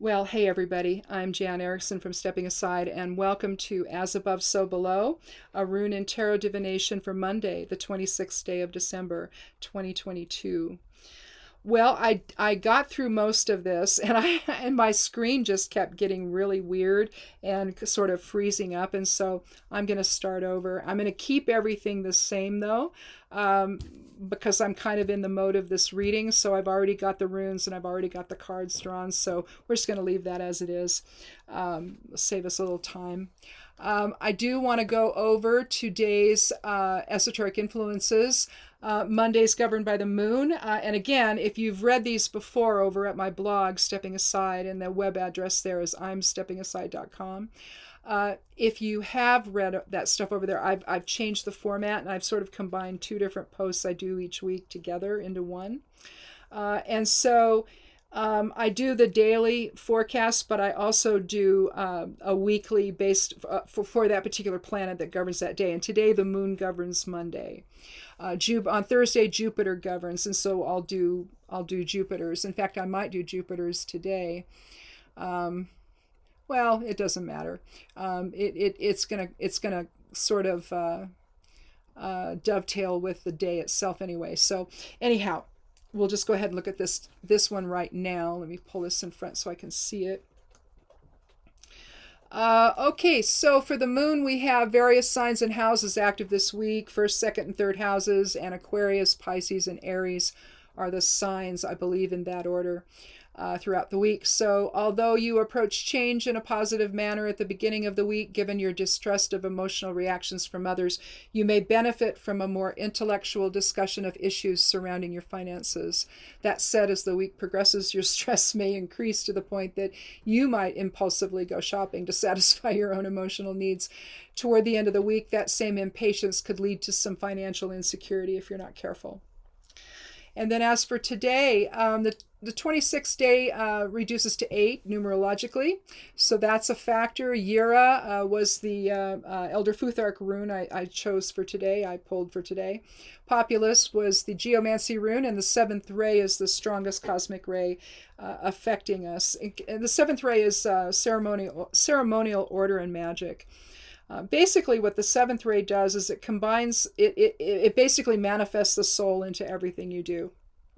Well, hey everybody, I'm Jan Erickson from Stepping Aside, and welcome to As Above, So Below, a rune and tarot divination for Monday, the 26th day of December, 2022. Well, I got through most of this, and and my screen just kept getting really weird and sort of freezing up, and so I'm going to start over. I'm going to keep everything the same though, um, because I'm kind of in the mode of this reading. So I've already got the runes and I've already got the cards drawn. So we're just going to leave that as it is. Save us a little time. I do want to go over today's esoteric influences. Monday's governed by the moon. And again, if you've read these before over at my blog, Stepping Aside, and the web address there is imsteppingaside.com. If you have read that stuff over there, I've changed the format and I've sort of combined two different posts I do each week together into one. And so I do the daily forecast, but I also do a weekly based for that particular planet that governs that day. And today the moon governs Monday. On Thursday Jupiter governs, and so I'll do Jupiter's. In fact, I might do Jupiter's today. Well, it doesn't matter. It's gonna sort of dovetail with the day itself anyway. So anyhow, we'll just go ahead and look at this one right now. Let me pull this in front so I can see it. Okay, so for the moon, we have various signs and houses active this week. First, second, and third houses, and Aquarius, Pisces, and Aries are the signs, I believe, in that order. Throughout the week. So although you approach change in a positive manner at the beginning of the week, given your distrust of emotional reactions from others, you may benefit from a more intellectual discussion of issues surrounding your finances. That said, as the week progresses, your stress may increase to the point that you might impulsively go shopping to satisfy your own emotional needs. Toward the end of the week, that same impatience could lead to some financial insecurity if you're not careful. And then as for today, the 26th day reduces to 8 numerologically. So that's a factor. Yira was the Elder Futhark rune I chose for today. I pulled for today. Populus was the Geomancy rune, and the 7th ray is the strongest cosmic ray affecting us. And the 7th ray is ceremonial order and magic. Basically, what the 7th ray does is it combines, it basically manifests the soul into everything you do.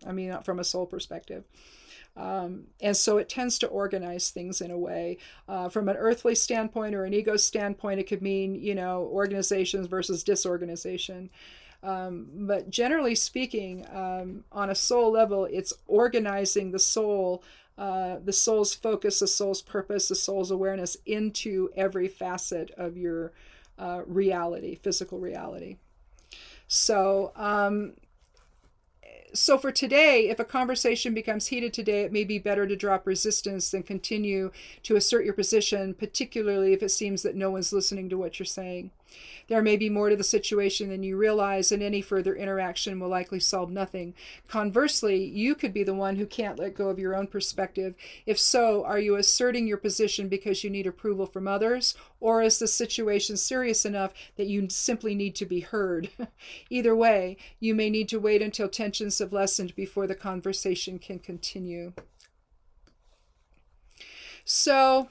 I mean, from a soul perspective. And so it tends to organize things in a way. From an earthly standpoint or an ego standpoint, it could mean, organizations versus disorganization. But generally speaking, on a soul level, it's organizing the soul's focus, the soul's purpose, the soul's awareness into every facet of your reality, physical reality. So for today, if a conversation becomes heated today, it may be better to drop resistance than continue to assert your position, particularly if it seems that no one's listening to what you're saying. There may be more to the situation than you realize, and any further interaction will likely solve nothing. Conversely, you could be the one who can't let go of your own perspective. If so, are you asserting your position because you need approval from others, or is the situation serious enough that you simply need to be heard? Either way, you may need to wait until tensions have lessened before the conversation can continue. So,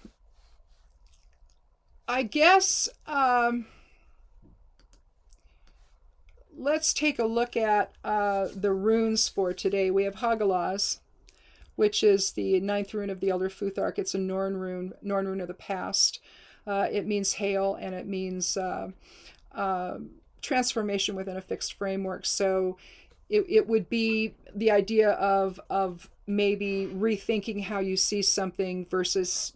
I guess let's take a look at the runes for today. We have Hagalaz, which is the 9th rune of the Elder Futhark. It's a Norn rune of the past. It means hail, and it means transformation within a fixed framework. So it would be the idea of maybe rethinking how you see something versus,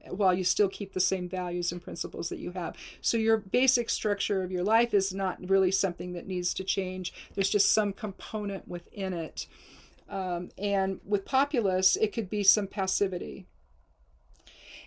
while you still keep the same values and principles that you have. So your basic structure of your life is not really something that needs to change. There's just some component within it. And with Populus, it could be some passivity.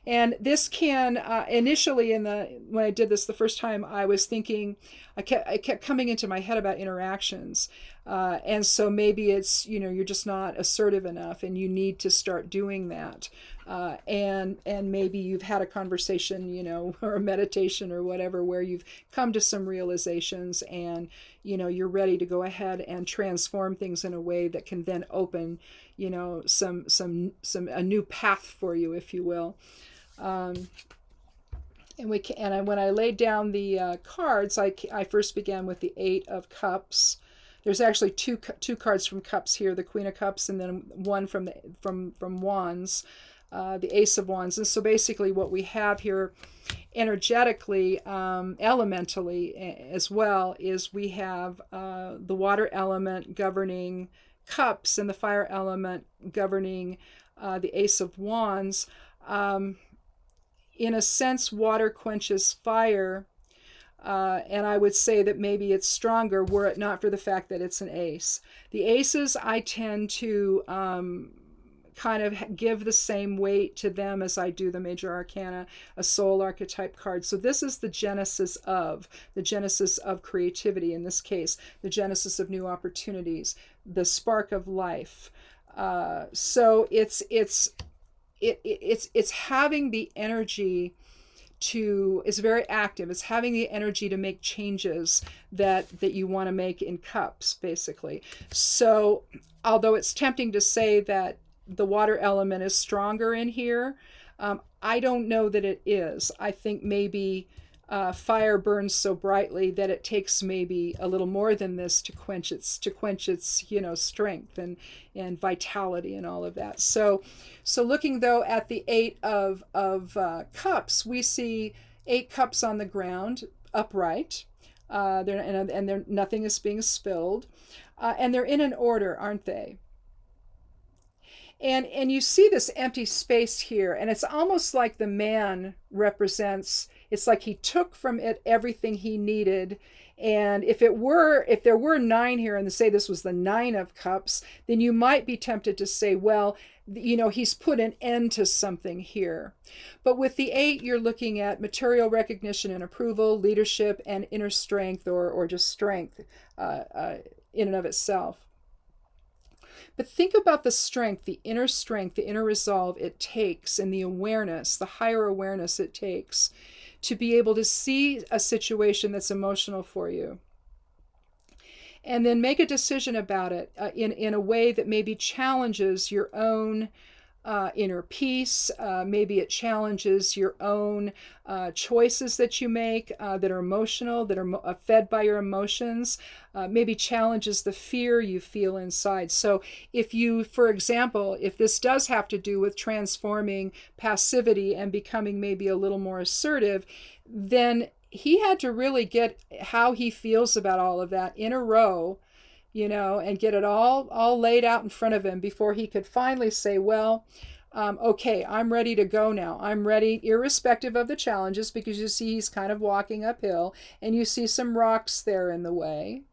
And this can, initially when I did this the first time, I was thinking, I kept coming into my head about interactions. And so maybe it's, you're just not assertive enough and you need to start doing that. And maybe you've had a conversation, or a meditation or whatever, where you've come to some realizations and, you're ready to go ahead and transform things in a way that can then open, a new path for you, if you will. When I laid down the cards, I first began with the Eight of Cups. There's actually two cards from Cups here, the Queen of Cups, and then one from Wands, the Ace of Wands. And so basically what we have here energetically, elementally as well, is we have the water element governing Cups and the fire element governing the Ace of Wands. In a sense, water quenches fire, and I would say that maybe it's stronger were it not for the fact that it's an ace. The aces, I tend to kind of give the same weight to them as I do the major arcana, a soul archetype card. So this is the genesis of creativity, in this case, the genesis of new opportunities, the spark of life. So it's having the energy it's very active. It's having the energy to make changes that you want to make in Cups, basically. So although it's tempting to say that the water element is stronger in here, I don't know that it is. I think maybe fire burns so brightly that it takes maybe a little more than this to quench its strength and vitality and all of that. So looking though at the Eight of Cups, we see 8 cups on the ground upright. Nothing is being spilled, and they're in an order, aren't they? And you see this empty space here, and it's almost like the man represents. It's like he took from it everything he needed. And if there were 9 here, and say this was the 9 of Cups, then you might be tempted to say, well, he's put an end to something here. But with the 8, you're looking at material recognition and approval, leadership, and inner strength, or just strength in and of itself. But think about the strength, the inner resolve it takes, and the awareness, the higher awareness it takes to be able to see a situation that's emotional for you. And then make a decision about it in a way that maybe challenges your own inner peace. Maybe it challenges your own choices that you make that are emotional, that are fed by your emotions. Maybe challenges the fear you feel inside. So if you, for example, if this does have to do with transforming passivity and becoming maybe a little more assertive, then he had to really get how he feels about all of that in a row, and get it all laid out in front of him before he could finally say, well, okay, I'm ready to go now. I'm ready, irrespective of the challenges, because you see he's kind of walking uphill and you see some rocks there in the way.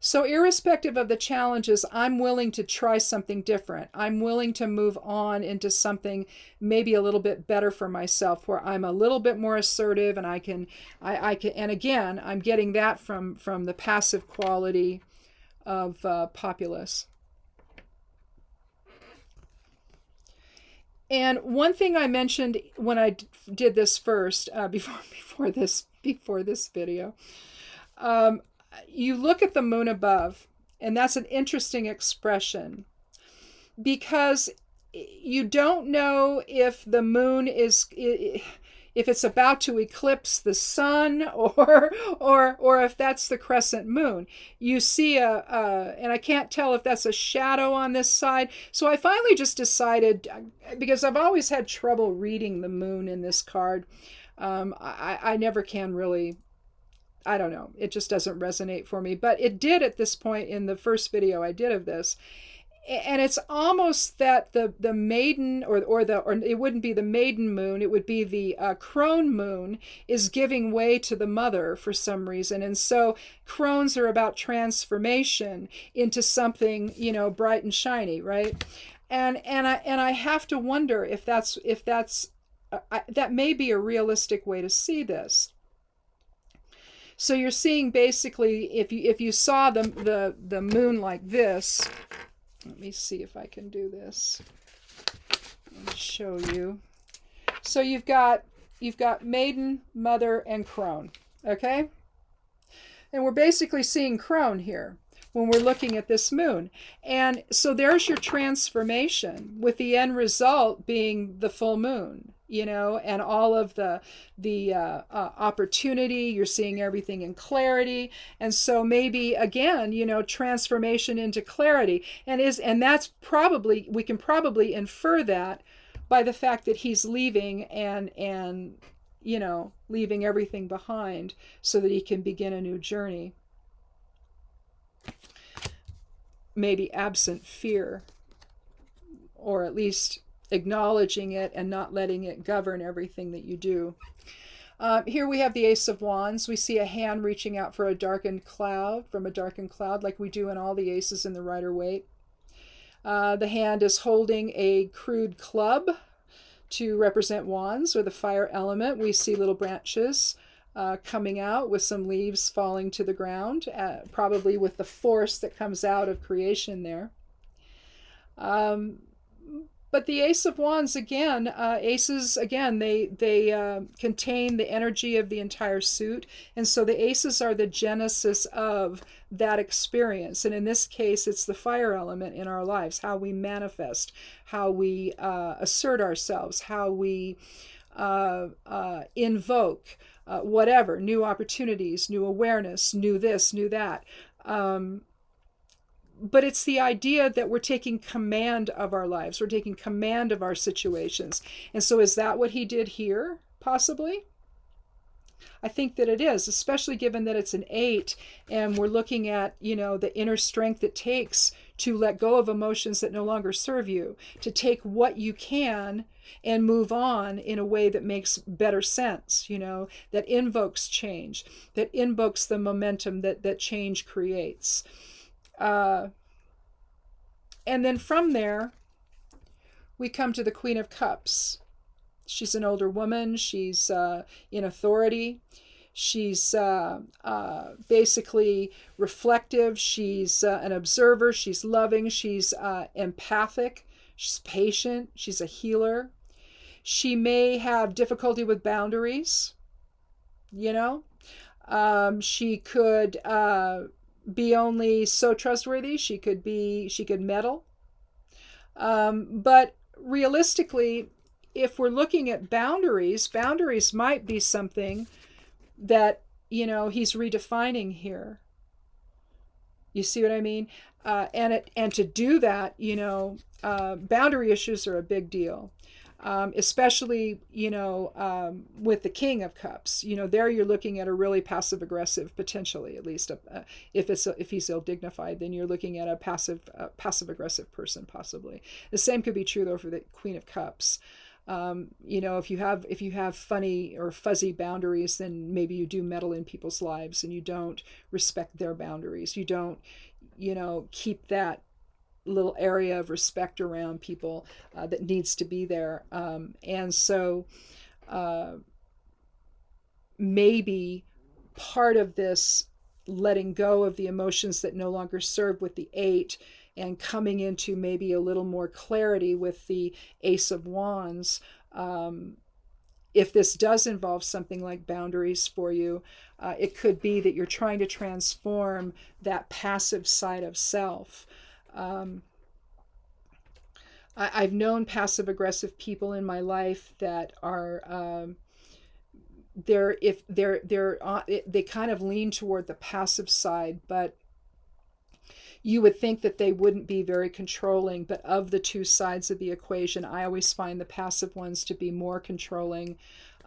So irrespective of the challenges, I'm willing to try something different. I'm willing to move on into something maybe a little bit better for myself, where I'm a little bit more assertive, and I can, and again, I'm getting that from the passive quality of Populus. And one thing I mentioned when I did this first, before this video, you look at the moon above, and that's an interesting expression, because you don't know if the moon if it's about to eclipse the sun, or if that's the crescent moon. You see and I can't tell if that's a shadow on this side. So I finally just decided, because I've always had trouble reading the moon in this card. I never can really. I don't know. It just doesn't resonate for me. But it did at this point in the first video I did of this. And it's almost that the maiden, or it wouldn't be the maiden moon, it would be the crone moon, is giving way to the mother for some reason. And so crones are about transformation into something, bright and shiny, right? And I have to wonder if that's that may be a realistic way to see this. So you're seeing basically, if you saw the moon like this, let me see if I can do this and show you. So you've got maiden, mother, and crone. Okay? And we're basically seeing crone here when we're looking at this moon. And so there's your transformation, with the end result being the full moon, you know, and all of the opportunity. You're seeing everything in clarity. And so maybe again, you know, transformation into clarity. And that's probably, we can probably infer that by the fact that he's leaving and you know, leaving everything behind so that he can begin a new journey. Maybe absent fear, or at least acknowledging it and not letting it govern everything that you do. Here we have the Ace of Wands. We see a hand reaching out for a darkened cloud, from a darkened cloud, like we do in all the aces in the Rider-Waite. The hand is holding a crude club to represent wands, or the fire element. We see little branches coming out with some leaves falling to the ground, probably with the force that comes out of creation there. But the Ace of Wands, again, aces, again, they contain the energy of the entire suit. And so the aces are the genesis of that experience. And in this case, it's the fire element in our lives, how we manifest, how we assert ourselves, how we invoke whatever, new opportunities, new awareness, new this, new that. But it's the idea that we're taking command of our lives. We're taking command of our situations. And so is that what he did here, possibly? I think that it is, especially given that it's an 8 and we're looking at, you know, the inner strength it takes to let go of emotions that no longer serve you, to take what you can and move on in a way that makes better sense, you know, that invokes change, that invokes the momentum that change creates. And then from there, we come to the Queen of Cups. She's an older woman. She's in authority. She's basically reflective. She's an observer. She's loving. She's empathic. She's patient. She's a healer. She may have difficulty with boundaries, you know. She could be only so trustworthy. She could meddle. But realistically, if we're looking at boundaries might be something that, you know, he's redefining here. You see what I mean? And to do that, you know, boundary issues are a big deal. Especially, you know, with the King of Cups, you know, there you're looking at a really passive aggressive, potentially, at least if he's ill dignified, then you're looking at a passive aggressive person, possibly. The same could be true though for the Queen of Cups. You know, if you have funny or fuzzy boundaries, then maybe you do meddle in people's lives and you don't respect their boundaries. You don't, you know, keep that little area of respect around people that needs to be there. And so maybe part of this letting go of the emotions that no longer serve with the 8 and coming into maybe a little more clarity with the Ace of Wands, if this does involve something like boundaries for you, it could be that you're trying to transform that passive side of self. I've known passive aggressive people in my life that are they kind of lean toward the passive side, but you would think that they wouldn't be very controlling. But of the two sides of the equation, I always find the passive ones to be more controlling.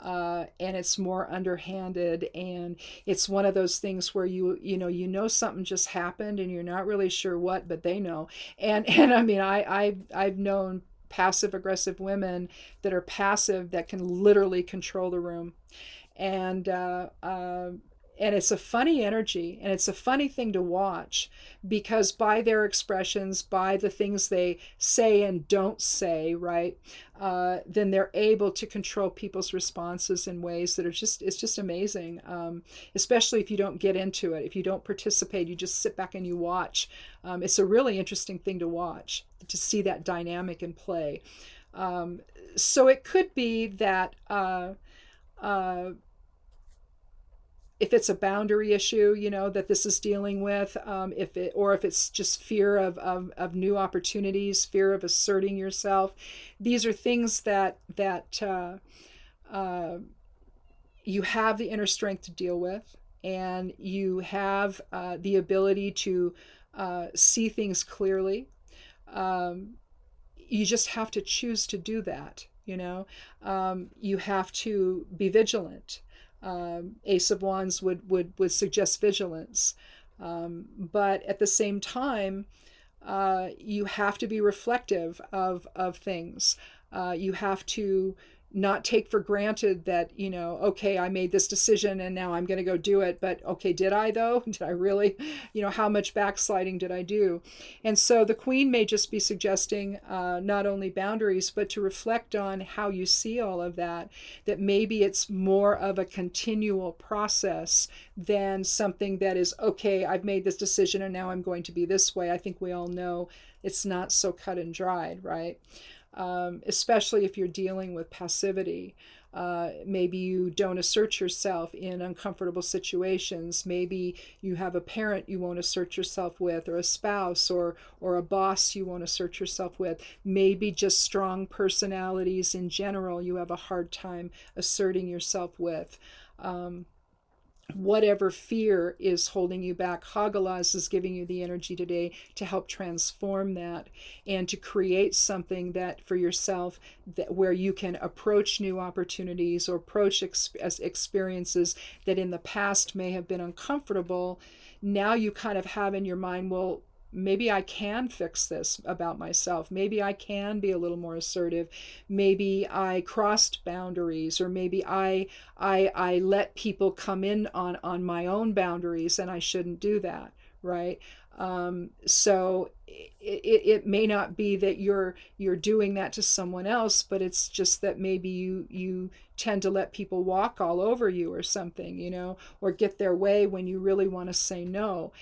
And it's more underhanded, and it's one of those things where you know something just happened and you're not really sure what, but they know. And I mean, I've known passive aggressive women that are passive that can literally control the room, and and it's a funny energy, and it's a funny thing to watch, because by their expressions, by the things they say and don't say, right, then they're able to control people's responses in ways that are just, it's just amazing. Especially if you don't get into it, if you don't participate, you just sit back and you watch. It's a really interesting thing to watch, to see that dynamic in play. So it could be that if it's a boundary issue, that this is dealing with, if it's just fear of new opportunities, fear of asserting yourself. These are things that you have the inner strength to deal with, and you have the ability to see things clearly. You just have to choose to do that. You have to be vigilant. Ace of Wands would suggest vigilance. But at the same time, you have to be reflective of things. You have to not take for granted that, okay, I made this decision and now I'm going to go do it. But okay, did I though? Did I really? How much backsliding did I do? And so the Queen may just be suggesting not only boundaries, but to reflect on how you see all of that, that maybe it's more of a continual process than something that is, okay, I've made this decision and now I'm going to be this way. I think we all know it's not so cut and dried, right? Especially if you're dealing with passivity. Maybe you don't assert yourself in uncomfortable situations. Maybe you have a parent you won't assert yourself with, or a spouse, or a boss you won't assert yourself with. Maybe just strong personalities in general you have a hard time asserting yourself with. Whatever fear is holding you back, Hagalaz is giving you the energy today to help transform that and to create something that for yourself, that where you can approach new opportunities or approach experiences that in the past may have been uncomfortable. Now you kind of have in your mind, well, maybe I can fix this about myself. Maybe I can be a little more assertive. Maybe I crossed boundaries, or maybe I let people come in on my own boundaries, and I shouldn't do that, right? So it may not be that you're doing that to someone else, but it's just that maybe you tend to let people walk all over you or something, or get their way when you really want to say no.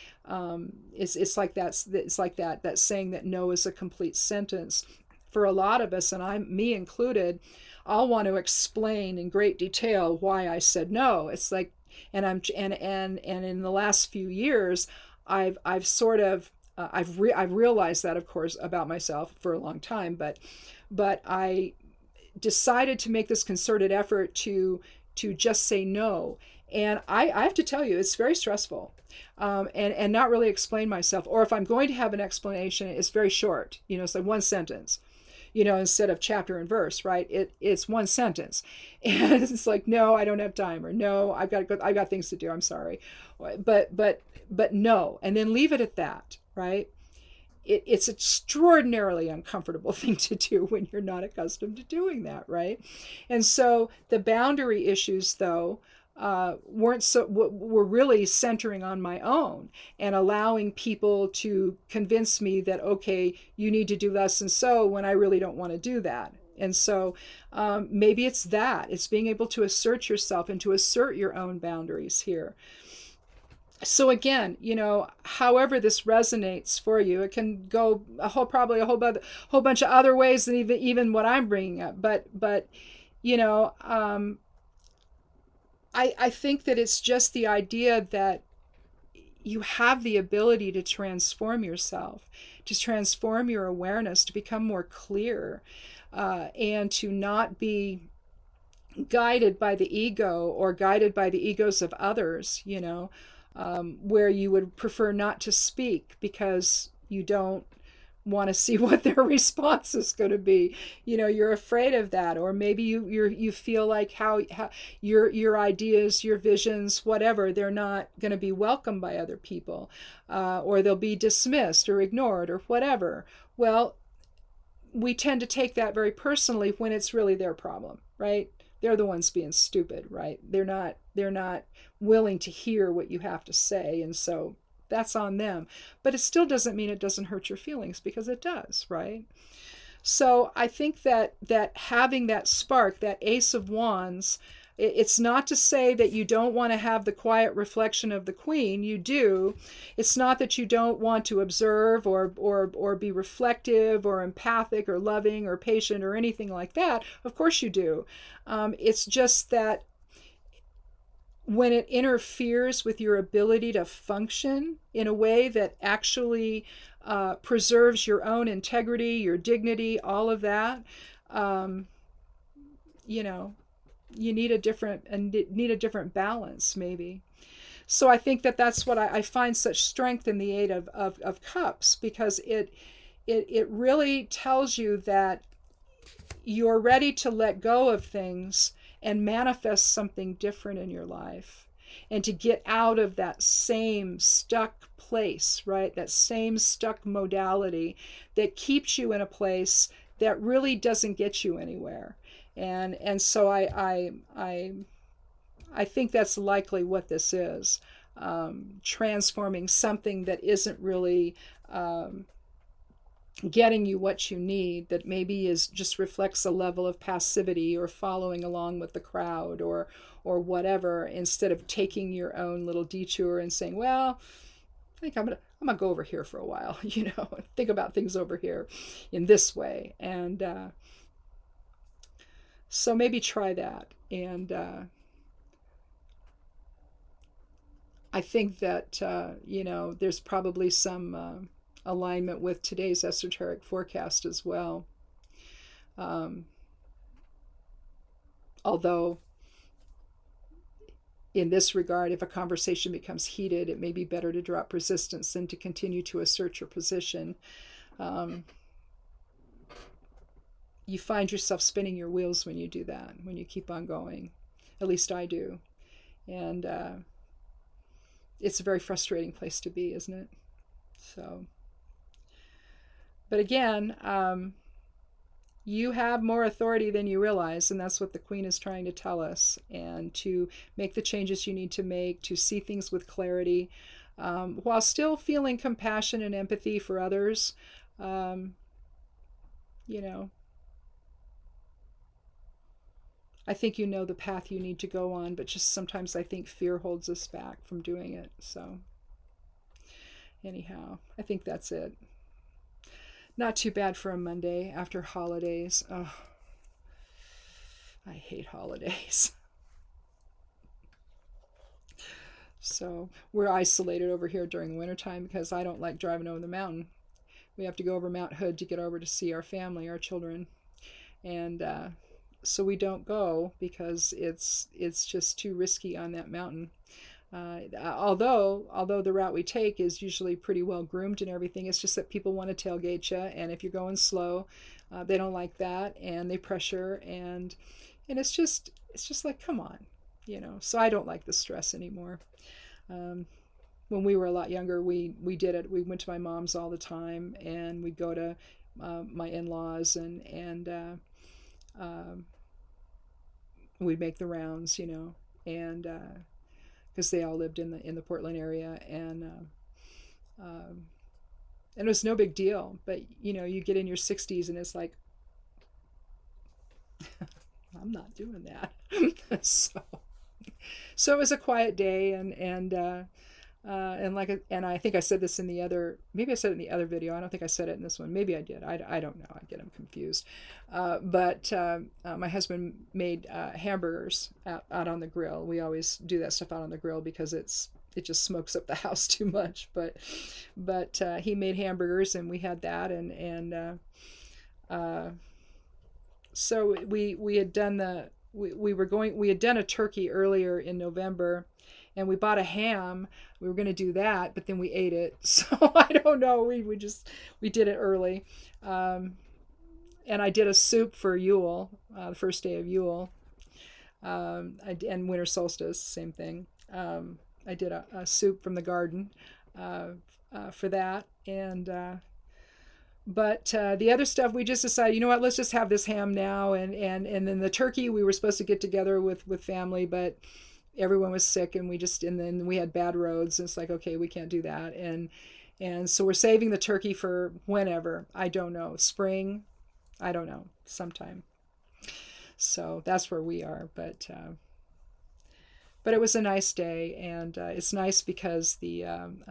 It's like that saying that no is a complete sentence. For a lot of us, and me included, I'll want to explain in great detail why I said no. It's like, and in the last few years, I've sort of I've realized that, of course, about myself for a long time, but I decided to make this concerted effort to just say no. And I have to tell you, it's very stressful, and not really explain myself. Or if I'm going to have an explanation, it's very short. It's like one sentence, instead of chapter and verse, right? It's one sentence, and it's like, no, I don't have time, or no, I've got things to do. I'm sorry, but no, and then leave it at that, right? It's an extraordinarily uncomfortable thing to do when you're not accustomed to doing that, right? And so the boundary issues, though, were really centering on my own and allowing people to convince me that, okay, you need to do thus and so, when I really don't want to do that. And so maybe it's being able to assert yourself and to assert your own boundaries here. So again, however this resonates for you, it can go probably a whole bunch of other ways than even what I'm bringing up. But I think that it's just the idea that you have the ability to transform yourself, to transform your awareness, to become more clear, and to not be guided by the ego or guided by the egos of others, where you would prefer not to speak because you don't want to see what their response is going to be. You're afraid of that, or maybe you feel like how your ideas, your visions, whatever, they're not going to be welcomed by other people, or they'll be dismissed or ignored or whatever. Well, we tend to take that very personally when it's really their problem, right? they're the ones being stupid, right? They're not willing to hear what you have to say, and so that's on them. But it still doesn't mean it doesn't hurt your feelings, because it does, right? So I think that having that spark, that Ace of Wands, it's not to say that you don't want to have the quiet reflection of the Queen. You do. It's not that you don't want to observe or be reflective or empathic or loving or patient or anything like that. Of course you do. It's just that when it interferes with your ability to function in a way that actually preserves your own integrity, your dignity, all of that, you know, you need a different balance, maybe. So I think that's what I find such strength in the Eight of Cups, because it really tells you that you're ready to let go of things and manifest something different in your life, and to get out of that same stuck place, right? That same stuck modality that keeps you in a place that really doesn't get you anywhere. And so I think that's likely what this is, transforming something that isn't really getting you what you need, that maybe is just reflects a level of passivity or following along with the crowd or whatever, instead of taking your own little detour and saying, well, I think I'm gonna go over here for a while, think about things over here in this way. And so maybe try that. And I think that there's probably some alignment with today's esoteric forecast as well. Although in this regard, if a conversation becomes heated, it may be better to drop resistance than to continue to assert your position. You find yourself spinning your wheels when you do that, when you keep on going. At least I do. And it's a very frustrating place to be, isn't it? So, but again, you have more authority than you realize, and that's what the Queen is trying to tell us. And to make the changes you need to make, to see things with clarity, while still feeling compassion and empathy for others. I think you know the path you need to go on, but just sometimes I think fear holds us back from doing it. So anyhow, I think that's it. Not too bad for a Monday after holidays. Oh, I hate holidays. So we're isolated over here during the wintertime because I don't like driving over the mountain. We have to go over Mount Hood to get over to see our family, our children. And so we don't go because it's just too risky on that mountain. Although the route we take is usually pretty well groomed and everything, it's just that people want to tailgate you, and if you're going slow, they don't like that, and they pressure, and it's just like, come on, So I don't like the stress anymore. When we were a lot younger, we did it. We went to my mom's all the time, and we'd go to my in-laws, and we'd make the rounds, and because they all lived in the Portland area, and it was no big deal. But you get in your 60s and it's like, I'm not doing that. So it was a quiet day, and I think I said this in the other, maybe I said it in the other video. I don't think I said it in this one. Maybe I did. I don't know. I get them confused. But my husband made hamburgers out on the grill. We always do that stuff out on the grill because it just smokes up the house too much. But he made hamburgers, and we had that, and so we had done we had done a turkey earlier in November, and we bought a ham. We were going to do that, but then we ate it. So I don't know. We did it early. And I did a soup for Yule, the first day of Yule. And winter solstice, same thing. I did a soup from the garden for that. And But the other stuff, we just decided, you know what, let's just have this ham now. And then the turkey, we were supposed to get together with family, but everyone was sick, and then we had bad roads, and it's like, okay, we can't do that. And so we're saving the turkey for whenever. I don't know. Spring? I don't know. Sometime. So that's where we are. But it was a nice day, and it's nice because the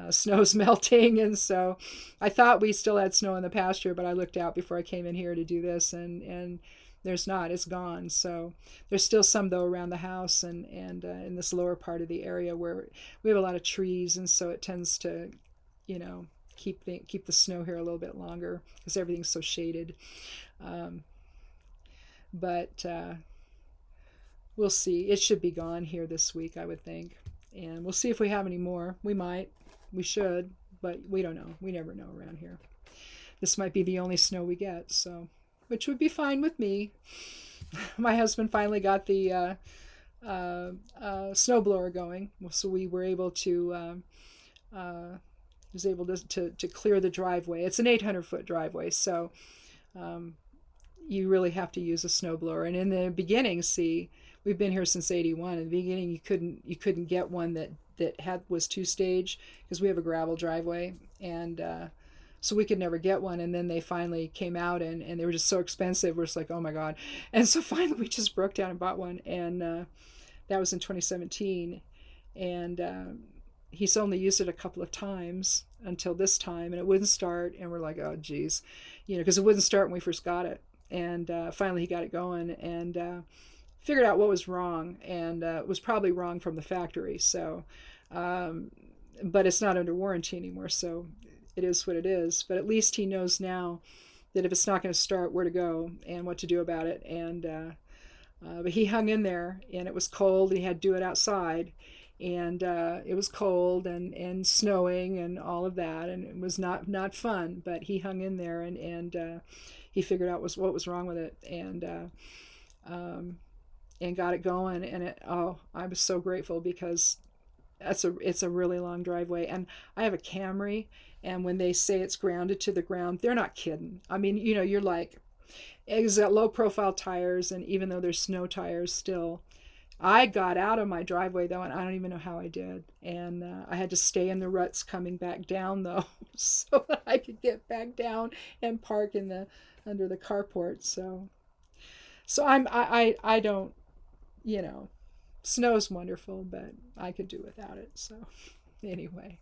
snow's melting, and so I thought we still had snow in the pasture, but I looked out before I came in here to do this, and there's not. It's gone. So there's still some though around the house, and in this lower part of the area where we have a lot of trees, and so it tends to, keep the snow here a little bit longer because everything's so shaded. But we'll see. It should be gone here this week, I would think. And we'll see if we have any more. We might. We should. But we don't know. We never know around here. This might be the only snow we get, so, which would be fine with me. My husband finally got the snowblower going, so we were able to to clear the driveway. It's an 800-foot driveway, so you really have to use a snowblower. And in the beginning, we've been here since '81. In the beginning, you couldn't get one that was 2-stage because we have a gravel driveway, and so we could never get one. And then they finally came out, and they were just so expensive. We're just like, oh my god! And so finally, we just broke down and bought one, and that was in 2017. And he's only used it a couple of times until this time, and it wouldn't start. And we're like, oh geez, because it wouldn't start when we first got it. And finally, he got it going, and figured out what was wrong, and it was probably wrong from the factory. So, but it's not under warranty anymore, so it is what it is. But at least he knows now that if it's not going to start, where to go and what to do about it. And but he hung in there, and it was cold, and he had to do it outside, and it was cold and snowing and all of that, and it was not fun. But he hung in there, and he figured out what was wrong with it, and got it going. And I was so grateful, because it's a really long driveway, and I have a Camry, and when they say it's grounded to the ground, they're not kidding. I mean, you're like, it's got low profile tires, and even though there's snow tires still, I got out of my driveway though, and I don't even know how I did, and I had to stay in the ruts coming back down though, so that I could get back down and park under the carport. So I don't, snow's wonderful, but I could do without it. So anyway,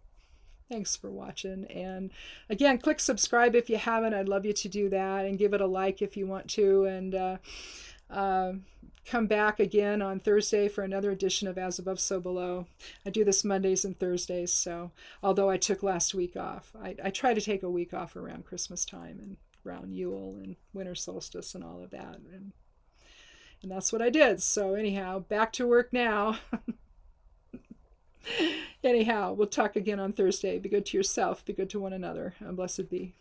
thanks for watching. And again, click subscribe if you haven't. I'd love you to do that, and give it a like if you want to. And come back again on Thursday for another edition of As Above, So Below. I do this Mondays and Thursdays, so although I took last week off, I try to take a week off around Christmas time and around Yule and winter solstice and all of that. And that's what I did. So anyhow, back to work now. Anyhow, we'll talk again on Thursday. Be good to yourself. Be good to one another. And blessed be.